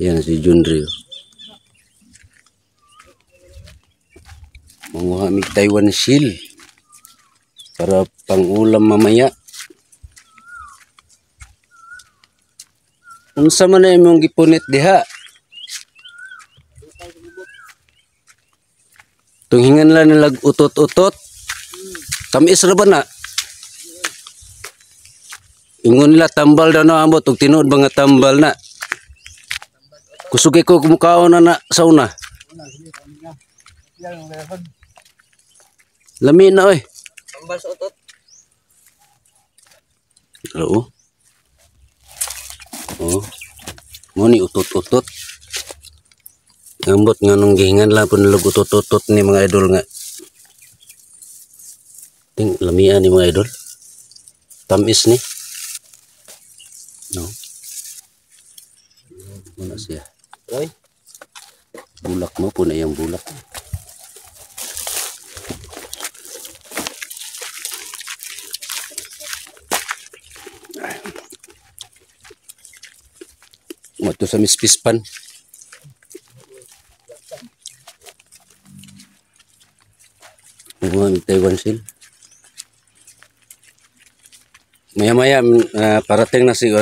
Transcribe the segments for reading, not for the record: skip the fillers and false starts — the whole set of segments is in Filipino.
Yan si Junri. Manguha mig Taiwan seal para pang-ulam mamaya. Unsa man na imong gipunit diha? Tunghingan lang nilag utot-utot. Tamis ra ba na? Ingon nila tambal daw na ambot ug tinuod ba nga tambal na. Kusugay ko kumukaon na sa una. Lami na oy. Tambal sa utot. Oo. Oh. Mo ni utot-utot. Ngambot nga nung gihingan lang po nilag utot-utot ni mga idol nga. Ting lamian ni mga idol. Tamis ni. No. Muna siya. Oy. Bulak mo po na yung bulak. Mato sa mispispan. Mga Taiwan seal. Maya-maya parating na si Go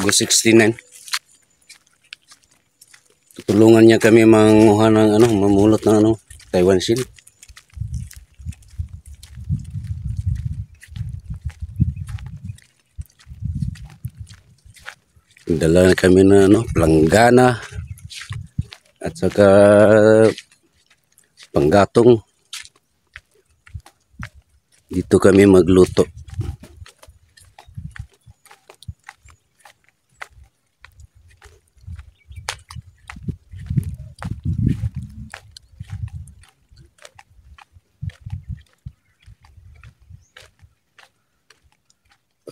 69. Tutulungan niya kami manguha ng mamulot ng Taiwan seal. Dala kami na planggana at saka panggatong. Dito kami magluto.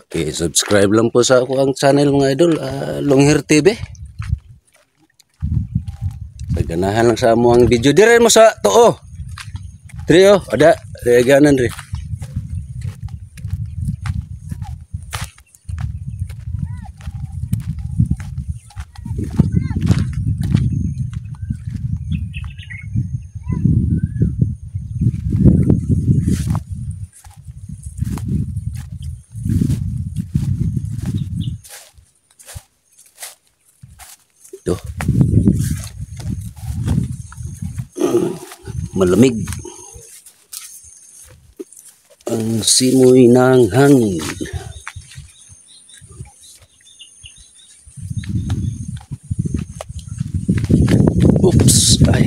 Okay, subscribe lang po sa ako ang channel mga idol, Longhair TV. Ganahan lang sa amo ang video. Dire mo sa tuo. Dire ada reaganan dire. Ito. Malamig ang simoy ng hangin. Oops, ay.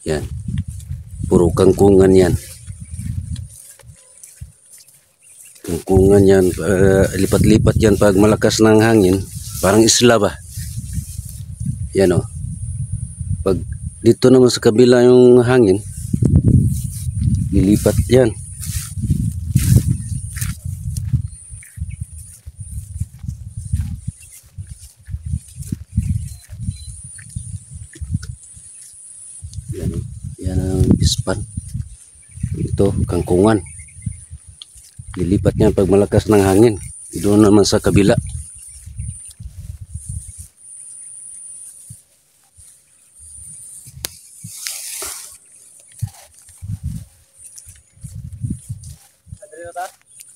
Yan. Puro kangkungan yan. Kangkungan yan. Lipat-lipat yan pag malakas ng hangin. Parang isla ba? Yan o. Pag dito naman sa kabila yung hangin, lilipat yan. Yan ang ispan. Ito, kangkungan. Lilipat niya pag malakas ng hangin. Doon naman sa kabila.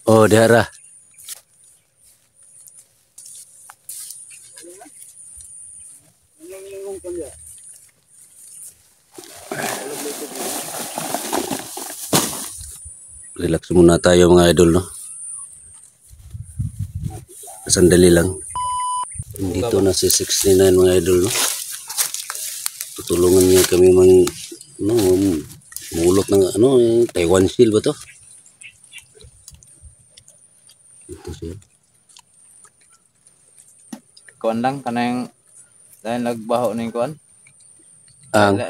Oh, daerah. Relax muna tayo mga idol, no? Sandali lang. Dito na si 69 mga idol, no? Tutulungan niya kami mulot ng Taiwan seal ba to? Ito siya. Kuan lang kanang dahil nagbaho ning kuan. Ang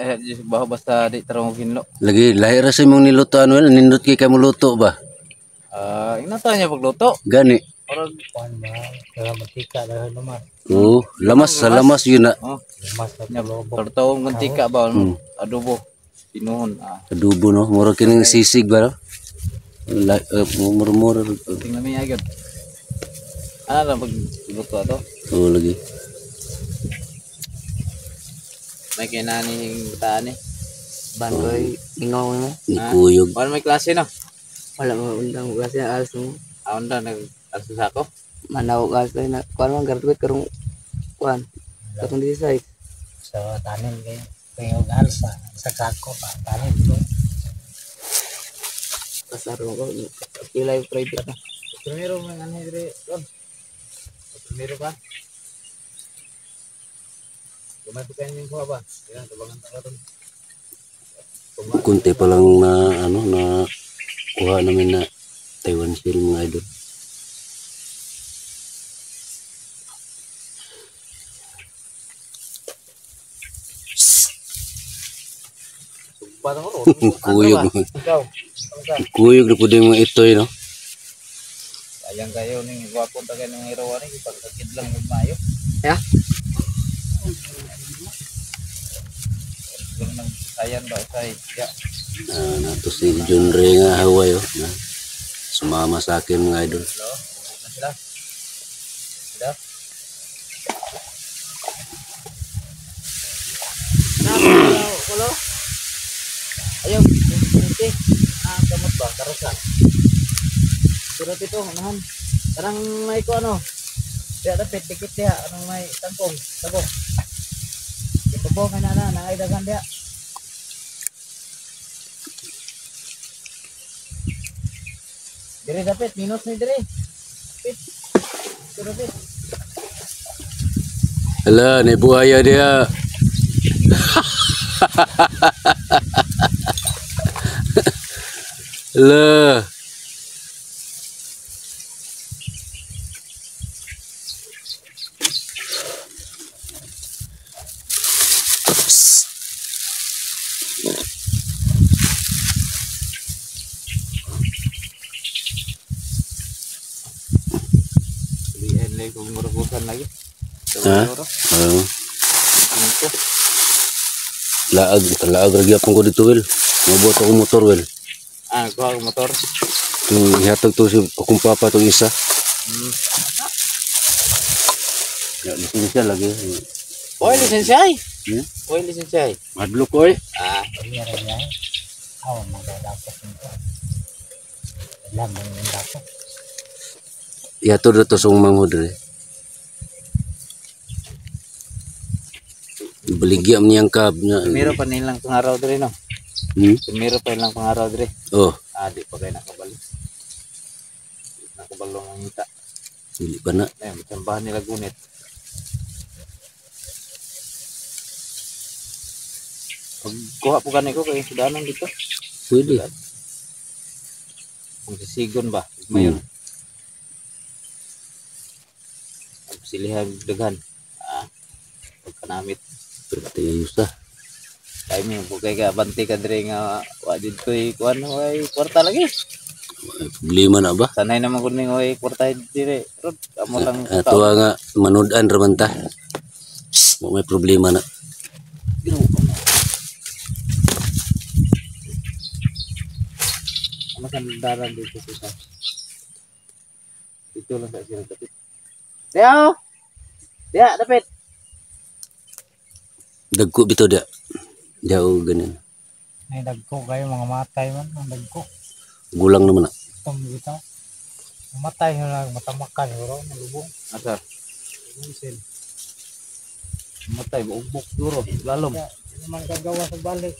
Baho basta di tarong hinlo. lagi lahir ra sa imong nilutoan well nindot kay kay mo luto ba. Inata niya pagluto. Gani. Parang kuan ba, kaya mantika dahil naman. Oh, lamas sa lamas yun na. Oh, lamas na lobo. Tartawong mantika ba adobo. Pinuhon. Adobo no, mura kining sisig ba no? Mura-mura. Tingnan mi agad. Ano lang pagluto ato? Oh, lagi. May kinaning bataan eh. Ban ko ingaw mo. Nikuyog. Wala may klase no? Wala mo undang klase alas mo. Onda nag-asus ako. Manaw klase na kuan man graduate karong kuan. Katong 16. Sa tanin kayo alsa sa kako pa tanin ko. Pasar mo ko. Pilay private na. Primero man ano dire ron. Primero ba? Kumay pa kayo yung kuha ba? Yan, tabangan ta ron. Kunti pa lang na ano na kuha namin na Taiwan Seal mga idol. Parang ron. Kuyog. Ikaw. Kuyog na pud yung mga itoy no. Sayang kayo ning gwapo ta kayo ng hero ani ipagkagid lang ug mayo. Ya. Sayang ba say? Ya. Nato si John Ray nga haway oh. Na, sumama sa akin mga idol. Hello. Na sila. Sila. Kulo. Ayaw, hindi. Kamot ba? Karusa. Pero dito, unahan. Parang may ko ano. Kaya dapat, tikit diya. Anong may tangkong. Tabok. Ito po, kanana. Nakaidagan diya. Dire dapat, minus ni dire. Dapat. Ito dapat. Hala, ni buhaya dia. Hala. Lian lagi kung muragusan lagi. Ha? Laag lagi akong ko dito wel. Mabuot ako motor wel. Kuha ko motor. Yung ihatag to si akong papa tong isa. Ya, lisensya lagi. Oy, lisensya ay. Hmm? Oy, lisensya ay. Madlok ko eh. Ini rin yan. Magdadapos nito. Alam mo yung dapat. Ihatod na to sa manghod rin. Baligyan niyang kab niya. Primero pa nilang pangaraw dire no. Primero pa nilang pangaraw dire. Oh, Di pa kayo nakabalo. Nakabalo ng ngita. hindi pa na. Tambahan nila gunit. Pag kuha po ganito kayo sudanan dito. Pwede. Kung sisigon ba? Mayon. Silihan daghan. Pagkanamit. Pwede ayos na. Kaya mo po kayo kabanti ka dire nga wadid ko kuan way kwarta lagi. Problema na ba? Sanay naman ko ning way kwarta dire. Rod amo lang Ato nga manudan raman ta. May problema na. Ano kan daran dito sa. Dito lang sa sila dapat. Leo. Dia dapat. Dagko bito dia. Jauh ganyan. May dagko kayo mga matay man ang dagko. Gulang naman na. Tom dito. Mamatay na matamakan ro nalubong. Asa? Isin. Mamatay bugbok duro lalom. Ano man gagawa sa balik.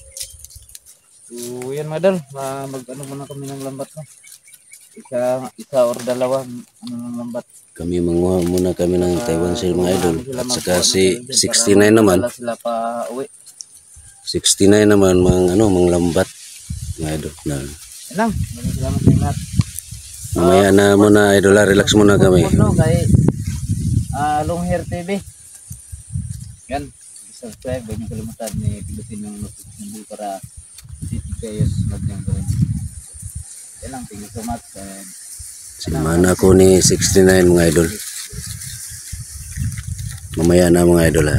So yan madal, mag ano muna kami ng lambat no. Isa or dalawa ano ng lambat. Kami manguha muna kami ng Taiwan Seal mga idol. At saka si 69 naman. Sila pa uwi. 69 naman mang lambat mga idol na. Lang, maraming salamat sa inyo. Mamaya na muna idol, relax muna kami. No, kay Long Hair TV. Yan, subscribe, huwag niyo kalimutan ni pindutin yung notification bell para titig kayo sa sunod niyong gawin. Yan lang, thank you so much. And Sinamahan ako ni 69 mga idol. Mamaya na mga idol ha.